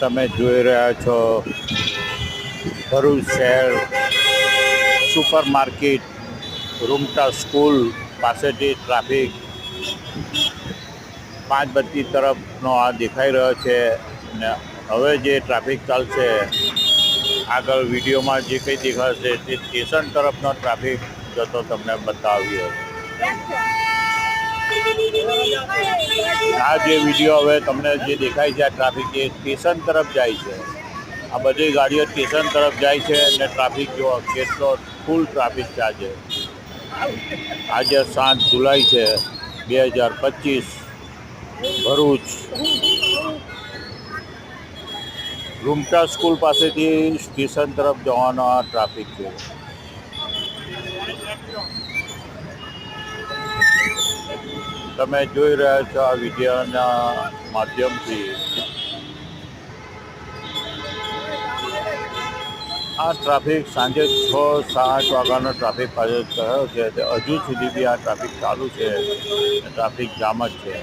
તમે જોઈ રહ્યા છો ભરૂચ શહેર સુપર માર્કેટ રૂમટા સ્કૂલ પાસેથી ટ્રાફિક 5 બત્તી તરફનો આ દેખાઈ રહ્યો છે ને હવે જે ટ્રાફિક ચાલશે આગળ વિડીયોમાં જે કંઈ દેખાશે તે સ્ટેશન તરફનો ટ્રાફિક જતો તમને બતાવ્યો. આ જે વિડીયો હવે તમને જે દેખાય છે આ ટ્રાફિક એ સ્ટેશન તરફ જાય છે. આ બધી ગાડીઓ સ્ટેશન તરફ જાય છે અને ટ્રાફિક જો કેટલો ફૂલ ટ્રાફિક છે. આજે 7 જુલાઈ છે 2025. ભરૂચ રૂમટા સ્કૂલ પાસેથી સ્ટેશન તરફ જવાનો આ ટ્રાફિક છે. તમે જોઈ રહ્યા છો આ વિડીયોના માધ્યમથી. આ ટ્રાફિક સાંજે 6-7 વાગ્યાનો ટ્રાફિક પાછો થયો છે તે હજુ સુધી બી આ ટ્રાફિક ચાલુ છે. ટ્રાફિક જામ જ છે.